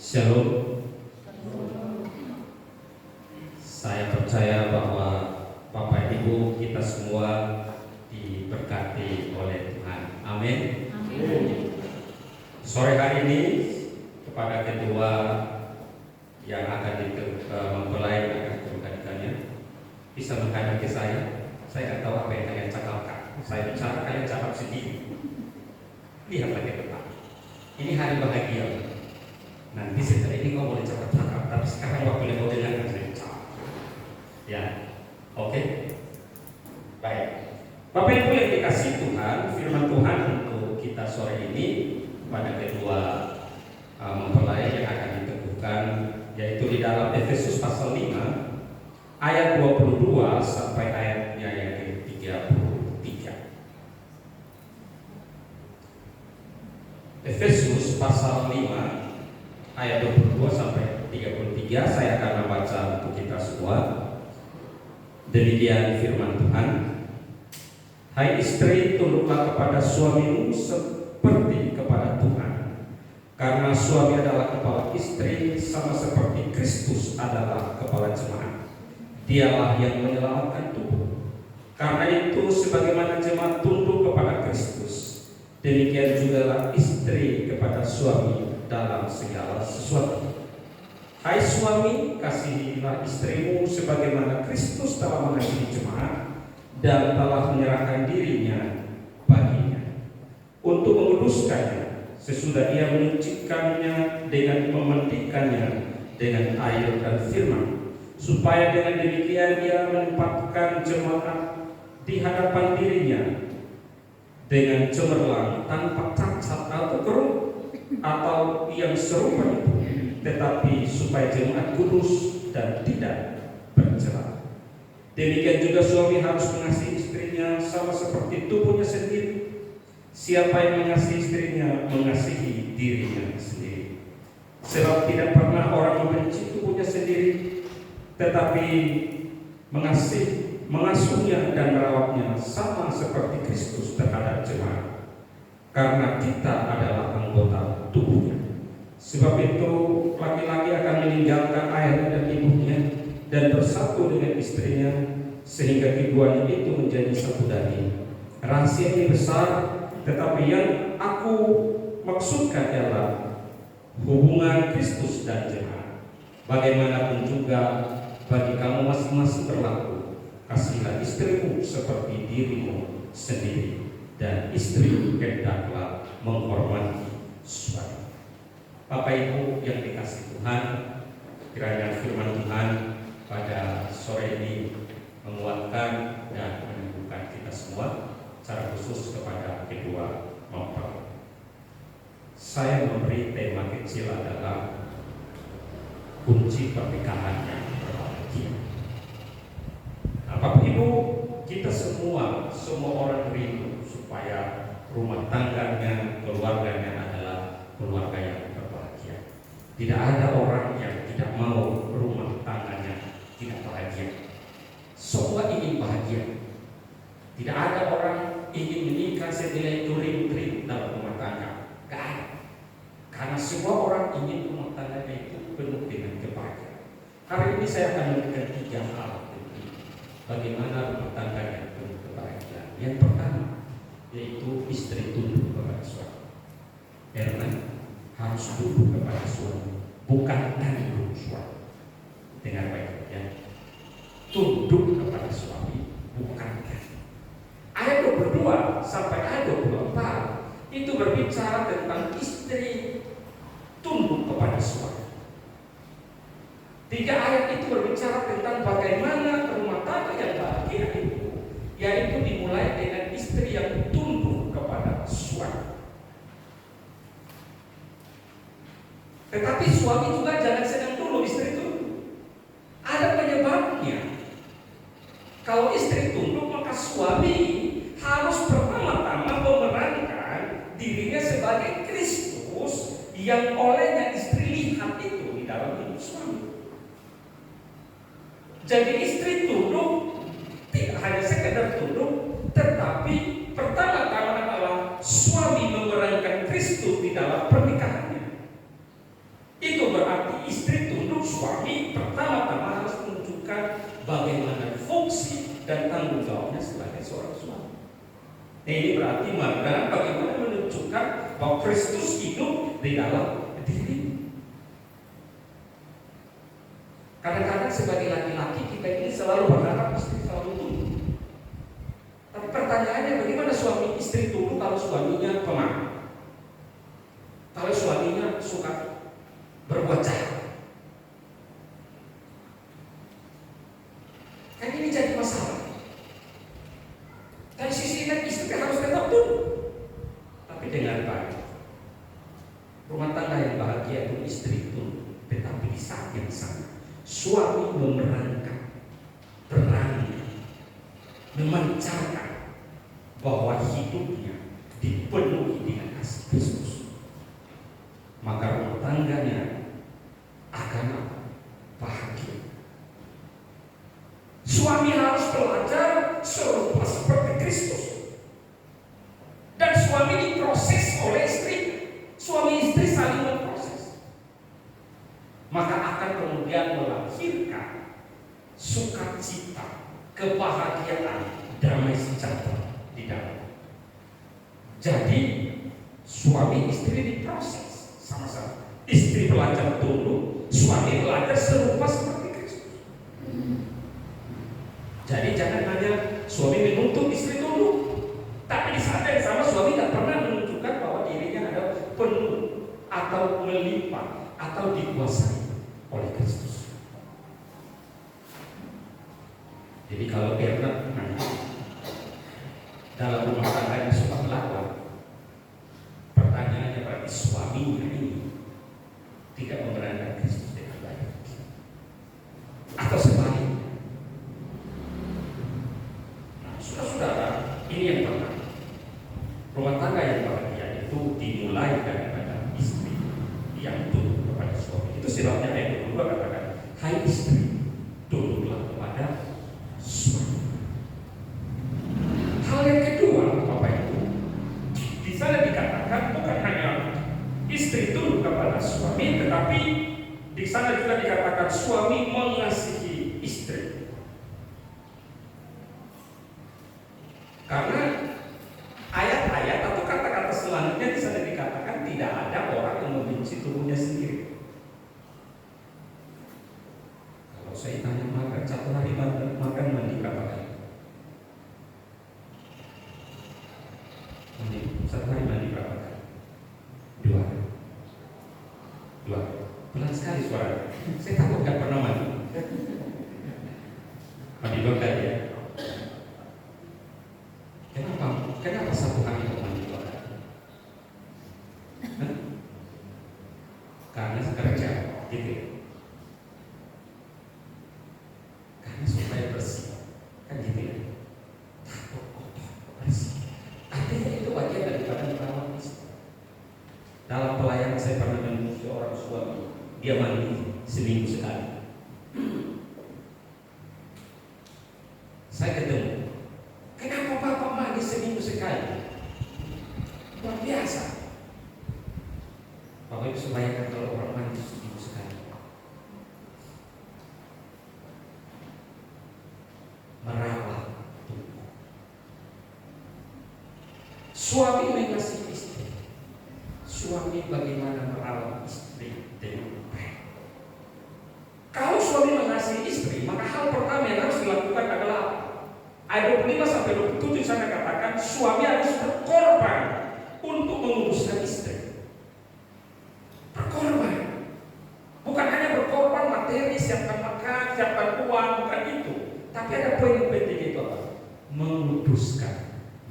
Shalom. Saya percaya bahwa Bapak Ibu kita semua diberkati oleh Tuhan. Amin. Sore hari ini kepada kedua yang akan mempelai akan dikembalikannya bisa menghadap ke saya. Saya nggak tahu apa yang kalian cakapkan. Saya bicara kalian cakap sendiri. Lihatlah ke depan. Ini hari bahagia. Nanti setelah ini kau boleh cakap-cakap, tapi sekarang waktu yang kau dengarkan saya cakap. Ya, oke. Baik. Bapak Ibu yang dikasih Tuhan, firman Tuhan untuk kita sore ini pada kedua mempelai yang akan diteguhkan, yaitu di dalam Efesus pasal 5 ayat 22 sampai ayatnya yang ke-33. Efesus pasal 5 ayat 22 sampai 33 saya akan membaca untuk kita semua. Demikian firman Tuhan. Hai istri, tunduklah kepada suamimu seperti kepada Tuhan. Karena suami adalah kepala istri, sama seperti Kristus adalah kepala jemaat. Dialah yang menyelamatkan tubuh. Karena itu sebagaimana jemaat tunduk kepada Kristus, demikian jugalah istri kepada suami dalam segala sesuatu. Hai suami, kasihilah istrimu sebagaimana Kristus telah mengasihi jemaat dan telah menyerahkan dirinya baginya untuk menguduskannya, sesudah ia menyucikannya dengan memandikannya dengan air dan firman, supaya dengan demikian ia menempatkan jemaat di hadapan dirinya dengan cemerlang, tanpa cacat atau keruh atau yang serupa itu, tetapi supaya jemaat kudus dan tidak bercela. Demikian juga suami harus mengasihi istrinya sama seperti tubuhnya sendiri. Siapa yang mengasihi istrinya mengasihi dirinya sendiri. Sebab tidak pernah orang membenci tubuhnya sendiri, tetapi mengasuhnya dan merawatnya sama seperti Kristus terhadap jemaat. Karena kita adalah anggota tubuhnya. Sebab itu laki-laki akan meninggalkan ayahnya dan ibunya dan bersatu dengan istrinya, sehingga keduanya itu menjadi satu daging. Rahasia ini besar, tetapi yang aku maksudkan ialah hubungan Kristus dan jemaat. Bagaimanapun juga bagi kamu masing-masing berlaku, kasihlah istrimu seperti dirimu sendiri, dan istri hendaklah menghormati suami. Bapak Ibu yang dikasih Tuhan, kiranya firman Tuhan pada sore ini menguatkan dan menyembuhkan kita semua, secara khusus kepada kedua mempelai. Saya memberi tema kecil adalah kunci pernikahan yang berbahagia. Nah, Bapak Ibu, kita semua orang rindu supaya rumah tangganya, keluarganya adalah keluarga yang berbahagia. Tidak ada orang yang tidak mau rumah tangganya tidak bahagia. Semua ingin bahagia. Tidak ada orang ingin menikah senilai turing-turing dalam rumah tangga. Tidak ada. Karena semua orang ingin rumah tangganya itu penuh dengan kebahagiaan. Hari ini saya akan memberikan 3 hal bagaimana rumah tangganya penuh kebahagiaan. Yang pertama, yaitu istri tunduk kepada suami. Karena harus tunduk kepada suami, bukan tanggung suami. Dengar baik ya. Tunduk kepada suami, bukan tanggung. Ayat 22 sampai ayat 24 itu berbicara tentang istri tunduk kepada suami. 3 ayat itu berbicara tentang bagaimana rumah tangga yang bahagia itu, yaitu dimulai dengan istri yang tunduk kepada suami. Tetapi suami juga jangan sedang dulu istri tunduk. Ada penyebabnya. Kalau istri tunduk, maka suami harus pertama-tama memerankan dirinya sebagai Kristus yang olehnya istri lihat itu di dalam hidup suami. Jadi istri tunduk tidak hanya sekedar tunduk, tetapi pertama-tama adalah suami memerankan Kristus di dalam pernikahannya. Itu suami pertama-tama harus menunjukkan bagaimana fungsi dan tanggung jawabnya sebagai seorang suami. Nah, ini berarti bagaimana menunjukkan bahwa Kristus hidup di dalam diri. Kadang-kadang sebagai laki-laki kita ini selalu berharap istri selalu tunduk. Tapi pertanyaannya, bagaimana suami istri tunduk kalau suaminya pemaaf? Kalau suaminya suka berbuat jahat? Kan ini jadi masalah. Dari sisi lain istri harus tetap tunduk, tapi dengan baik. Rumah tangga yang bahagia itu istri tunduk, tetapi di saat yang sama suami memerankan, berani memancarkan bahwa hidupnya dipenuhi dengan kasih Kristus. Maka rumah tangganya akan bahagia. Suami harus belajar serupa seperti Kristus, dan suami diproses oleh istri. Suami istri saling memproses, maka akan kemudian melahirkan sukacita, kebahagiaan, damai sejahtera di dalam. Jadi suami istri diproses sama-sama. Istri belajar tunduk, suami belajar serupa seperti Kristus. Jadi jangan hanya suami menuntut istri tunduk, tapi di saat yang sama suami tidak pernah menunjukkan bahwa dirinya ada penuh atau melimpah atau dikuasai oleh Kristus. Jadi kalau Bernard dalam rumah tangga yang suka melawan, pertanyaannya berarti suaminya ini tidak memerankan Kristus dengan baik, atau sebaliknya. Nah, saudara-saudara, ini yang pertama. Rumah tangga yang bahagia itu dimulai daripada istri yang tunduk kepada suami. Itu sebabnya ayat 22 katakan, hai istri, tunduklah kepada suami. Hal yang kedua, Bapak Ibu, di sana dikatakan bukan hanya istri tunduk kepada suami, tetapi di sana juga dikatakan suami mengasihi istri. Karena ayat-ayat atau kata-kata selanjutnya di sana dikatakan tidak ada orang yang membenci tubuhnya sendiri. Kalau saya tanya makan satu hari makan mandi berapa kali? Satu hari mandi berapa kali? Dua. Pelan sekali suara. Saya takut gak pernah mandi. Mandi dua kali ya. Kenapa satu hari kok mandi dua kali? Karena kerja, gitu ya. Karena supaya bersih, kan gitu ya. Takut kotor, bersih. Artinya itu bagian daripada merawat istri. Dalam pelayanan saya pernah menemui seorang suami, dia mandi seminggu sekali. Saya ketemu, kenapa Bapak mandi seminggu sekali? Luar biasa. Bapak Ibu bayangkan kalau orang mandi seminggu sekali, merawat tubuh. Suami mengasihi istri. Suami bagaimana merawat istri dengan baik. Kalau suami mengasihi istri, maka hal pertama yang harus dilakukan adalah ayat 25-27 sana katakan suami harus berkorban untuk menguruskan istri. Berkorban, bukan hanya berkorban materi, siapkan makan, siapkan uang, bukan itu. Tapi ada poin yang penting itu apa? Menguduskan.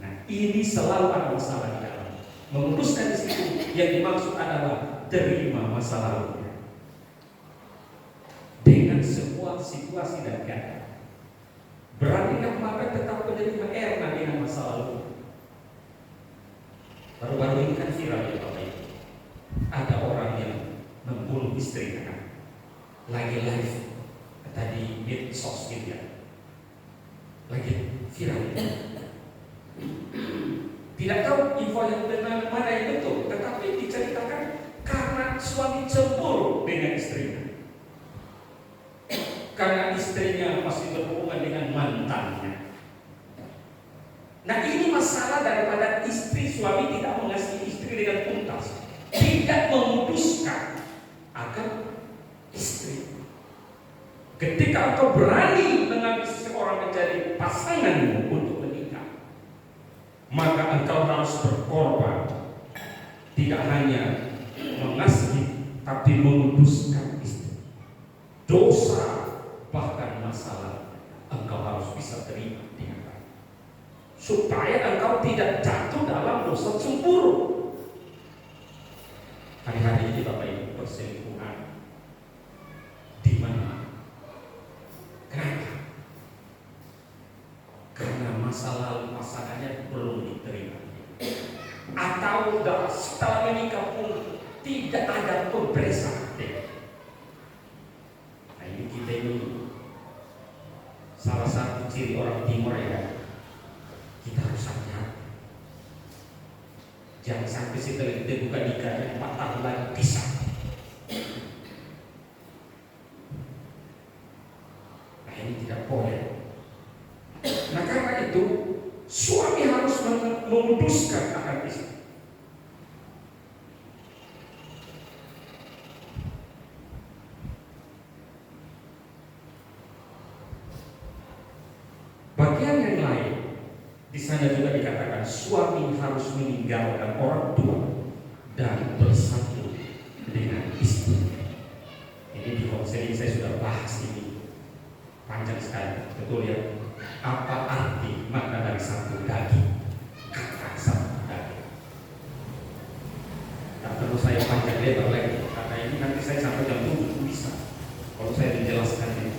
Nah, ini selalu ada masalah di dalam. Menguduskan istri yang dimaksud adalah terima masa lalunya dengan semua situasi dan keadaan. Beranilah maka tetap menerima Erna dengan masa lalu. Baru-baru ini kan viral ya Bapak Ibu. Ada orang yang membunuh istrinya, lagi live tadi medsos gitu ya, lagi viral. Tidak tahu info yang benar mana yang betul, tetapi diceritakan karena suami cemburu dengan istrinya. istrinya masih berhubungan dengan mantannya. Nah, ini masalah daripada suami tidak mengasihi istri dengan tuntas, tidak memutuskan akan istri. Ketika engkau berani mengambil seseorang menjadi pasanganmu untuk menikah, maka engkau harus berkorban, tidak hanya mengasihi tapi memutuskan istri. Dosa bahkan masalah engkau harus bisa terima dengan baik, supaya engkau tidak jatuh dalam dosa cemburu. Hari-hari ini Bapak Ibu, perselingkuhan di mana? Kenapa? Karena masa lalu pasangannya belum diterima, atau setelah menikah pun tidak ada pemberesan hati. Nah, ini kita ini salah satu ciri orang Timur, ya. Kita harus hati-hati. Jangan sampai setelah kita buka nikahnya 4 tahun lagi pisah. Nah, ini tidak boleh. Nah, karena itu suami harus memutuskan akan istri. Bagian yang lain di sana juga dikatakan suami harus meninggalkan orang tua dan bersatu dengan istri. Ini di konseling saya sudah bahas ini panjang sekali, betul ya? Apa arti makna dari satu daging? Kata satu daging. Tak perlu saya panjang lebar lagi, karena ini nanti saya sampai jam 7 bisa kalau saya menjelaskan ini.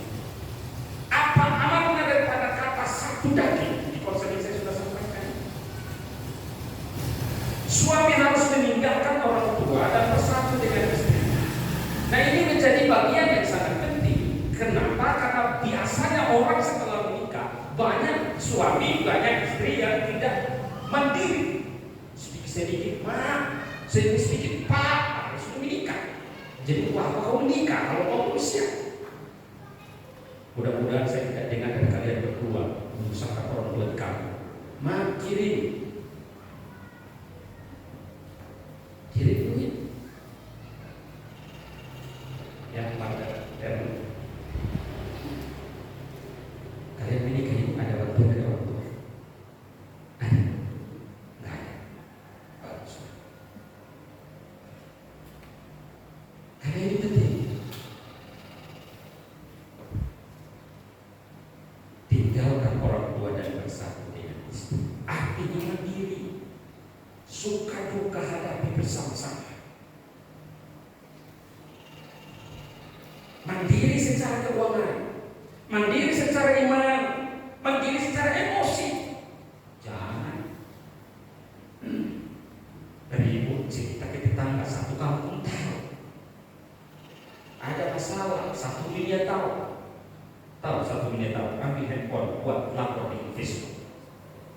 Apa makna daripada kata satu daging? Di konseling saya sudah sampaikan. Suami harus meninggalkan orang tua dan bersatu dengan istri. Nah, ini menjadi bagian yang sangat penting. Kenapa? Karena biasanya orang setelah menikah, banyak suami, banyak istri yang tidak mandiri. Sedikit-sedikit, mak, sedikit-sedikit, pak, harus menikah. Jadi, wah, kau menikah kalau kau usia. Mudah-mudahan saya tidak dengar dari kalian berdua menyusahkan orang tua kamu. Mak, kirim duit. Yang pada kalian menikah ini ada bantuan dari orang tua? Ada? Nggak ada. Bagus. Karena ini penting. Tinggalkan orang tua dan bersatu dengan istri. Artinya mandiri, suka duka hadapi bersama-sama. Mandiri secara keuangan, mandiri secara iman, mandiri secara emosi. Jangan ribut cerita ke tetangga satu kampung tahu. Ada masalah, satu dunia tahu. Tahu satu dunia tahu. Ambil handphone, buat lapor di Facebook,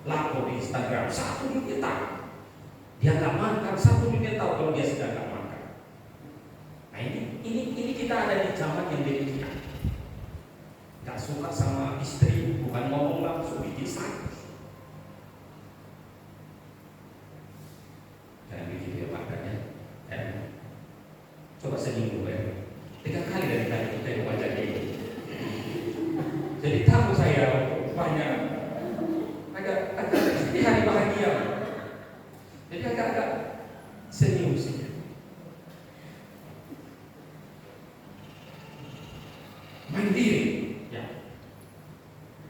lapor di Instagram, satu dunia tahu. Dia nggak makan, satu dunia tahu kalau dia sedang nggak makan. Nah, ini kita ada di zaman yang demikian. Gak suka sama istri, bukan ngomong langsung, bikin status. Jangan begitu ya makanya. Coba seminggu ya, 3 kali dari tadi kita yang wajah ini. Jadi tahu saya banyak agak ini hari bahagia. Jadi agak senyum sih. Mandiri, ya.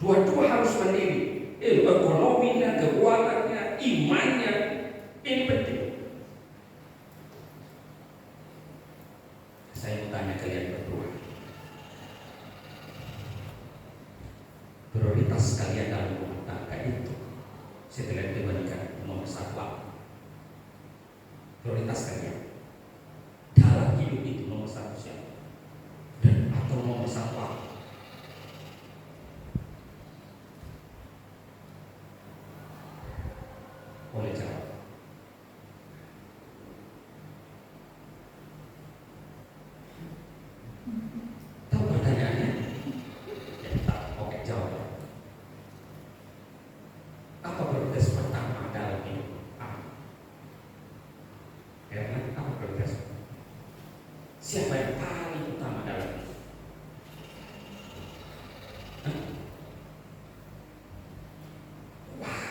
Dua-dua harus mandiri. Ekonominya, keuangannya, imannya, ini penting. Saya mau tanya kalian berdua, prioritas kalian dalam rumah tangga itu setelah itu menikah nomor 1 apa? Prioritas kalian dalam hidup itu nomor 1 siapa? Dan atau nomor 1 apa? Boleh jawab. Tahu pertanyaannya? Siapa yang paling utama dalam hidup? Wah,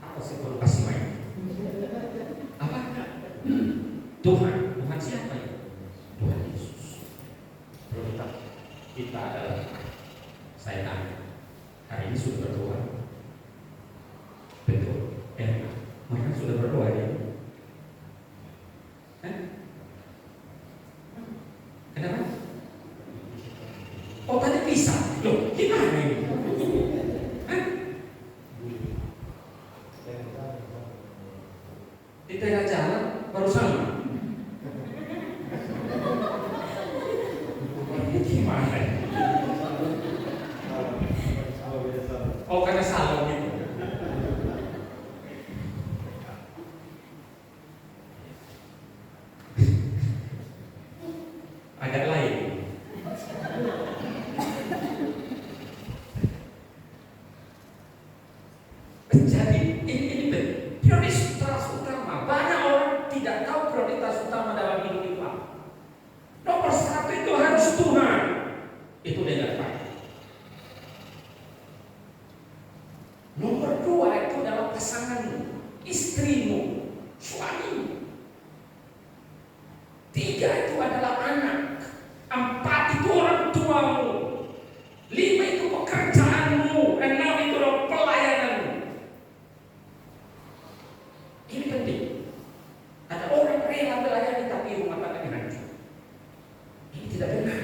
apa sih perlu kasih main? Apa? Tuhan. Tuhan siapa ya? Tuhan Yesus. Prioritas kita adalah, saya tanya, hari ini sudah berdoa? Betul. Mereka sudah berdoa ya? Kenapa? Oh, tadi bisa. Loh, gimana ini? Di tengah jalan baru sama. Gimana? Oh, karena salah gitu. Agak lain. Jadi ini prioritas utama. Banyak orang tidak tahu prioritas utama dalam hidup kita. Nomor satu itu harus Tuhan. Itu dengan baik. Nomor dua itu adalah pasanganmu, istrimu, suamimu. Tiga itu adalah anak. Empat itu orang tuamu. Lima itu pekerjaanmu. Enam itu adalah pelayananmu. Ini penting. Ada orang rela melayani tapi rumah tangganya hancur. Ini tidak benar.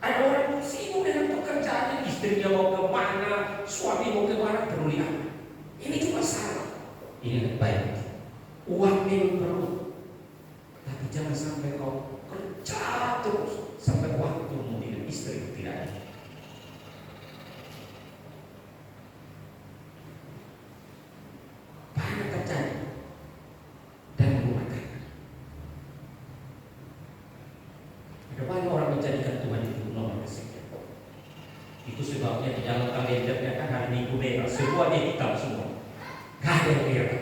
Ada orang sibuk dengan pekerjaannya, istrinya mau kemana, suami mau kemana, peduli apa. Ini cuma salah. Ini baik. Uang memang perlu, tapi jangan sampai kau kerja terus sampai waktumu dengan istri tidak ada. Banyak terjadi dalam rumah tangga. Ada banyak orang menjadikan Tuhan itu nomor kesekian. Itu sebabnya di dalam kalendernya kan hari Minggu merah, semua dia hitam semua. Gak ada yang merah.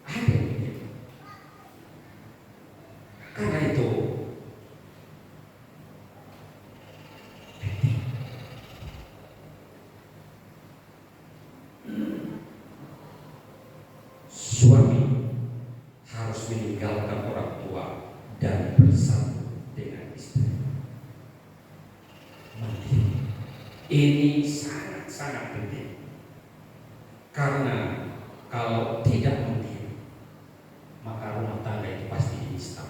Ada yang merah. Karena itu suami harus meninggalkan orang tua dan bersama dengan istri. Ini sangat-sangat penting. Karena kalau tidak mandiri, maka rumah tangga itu pasti dinistam.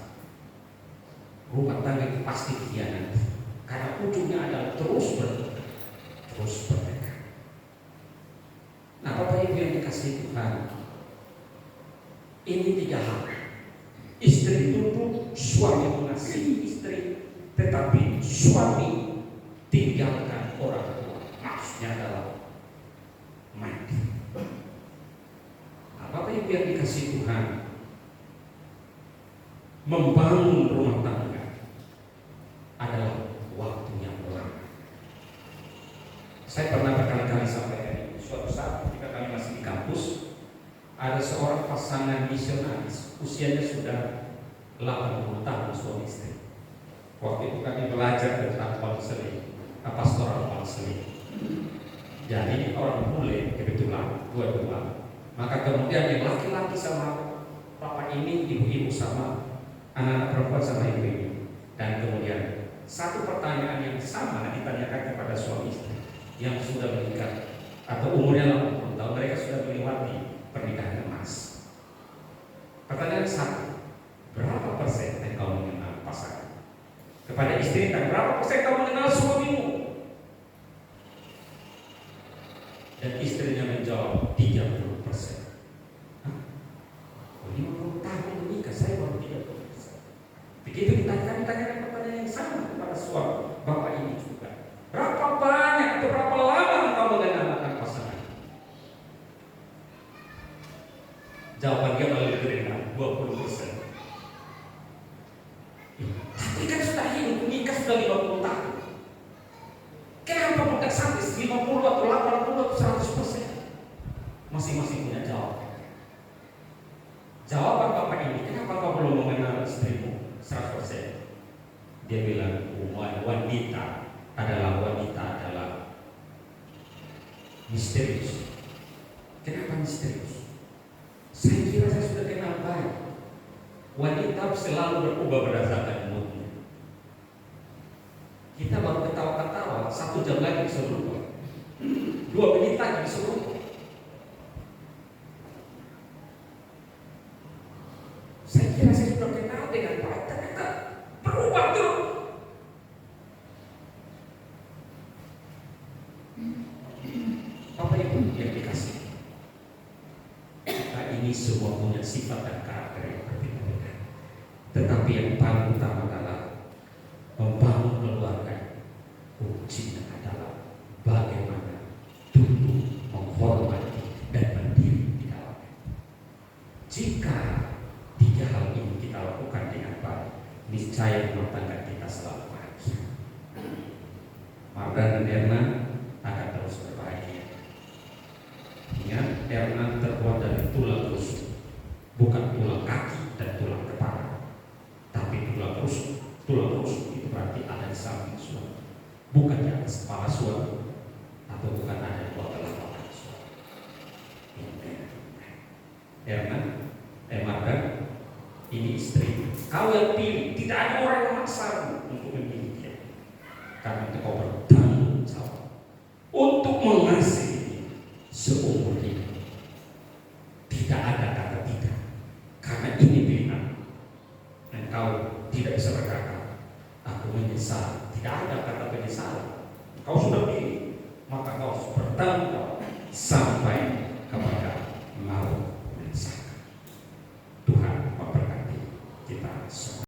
Rumah tangga itu pasti dikhianati. Karena ujungnya adalah terus bertengkar. Nah, Bapak Ibu yang dikasihi Tuhan, ini tiga hal. Istri tunduk, suami mengasihi istri, tetapi suami tinggalkan orang tua. Maksudnya adalah mati. Nah, Bapak Ibu yang dikasihi Tuhan, membangun rumah tangga adalah waktunya orang. Saya pernah berkali-kali sampaikan, suatu saat ketika kami masih di kampus, ada seorang pasangan misionaris, usianya sudah 80 tahun suami istri. Waktu itu kami belajar tentang konseling, pastoral konseling. Jadi orang bule kebetulan dua-dua. Maka kemudian yang laki-laki sama papa ini, ibu-ibu sama anak-anak perempuan sama ibu-ibu. Dan kemudian satu pertanyaan yang sama ditanyakan kepada suami istri yang sudah menikah atau umurnya 80 tahun, mereka sudah melewati pernikahan emas. Pertanyaan satu, berapa persen engkau mengenal pasangan? Kepada istri, dan berapa persen kau mengenal suamimu? Dan istrinya menjawab 30%. 50 tahun menikah, saya baru 30%. Begitu ditanyakan pertanyaan yang sama kepada suami bapak ini juga. Berapa banyak atau berapa lama engkau mengenal pasangan? Jawaban dia malah lebih rendah, 20%. Tapi kan sudah hidup, menikah sudah 50 tahun. Kenapa bukan sampai 50 atau 80 atau 100%? Masing-masing punya jawaban. Jawaban ini, kenapa kau belum mengenal istrimu 100%? Dia bilang, wanita adalah misterius. Kenapa misterius? Saya kira saya sudah kenal baik. Wanita selalu berubah berdasarkan moodnya. Kita baru ketawa-ketawa, 1 jam lagi bisa berubah, 2 menit lagi bisa berubah. Saya kira saya sudah kenal dengan baik, ternyata berubah terus. Bapak Ibu yang dikasih, kita ini semua punya sifat dan karakter yang berbeda-beda. Tetapi yang paling utama adalah membangun keluarga. Kuncinya adalah bagaimana tunduk, menghormati, dan berdiri di dalamnya. Jika 3 hal ini kita lakukan dengan baik, niscaya rumah tangga kita selalu bahagia. Mardan dan Erna akan terus berbahagia. Ingat, Erna terbuat dari tulang rusuk, bukan tulang kaki dan tulang kepala, tapi tulang rusuk. Tulang rusuk itu berarti ada di samping suami, bukan di atas kepala suami, atau bukan ada di bawah telapak suami. Erna, Mardan, ini istri. Kau yang pilih, tidak ada orang yang maksa untuk memilih dia. Karena itu kau bertanggung jawab untuk mengasihi seumur hidup. Tidak ada kata tidak, karena ini pilihan. Dan kau tidak bisa berkata, aku menyesal. Tidak ada kata penyesalan. Kau sudah pilih, maka kau harus bertanggung jawab sampai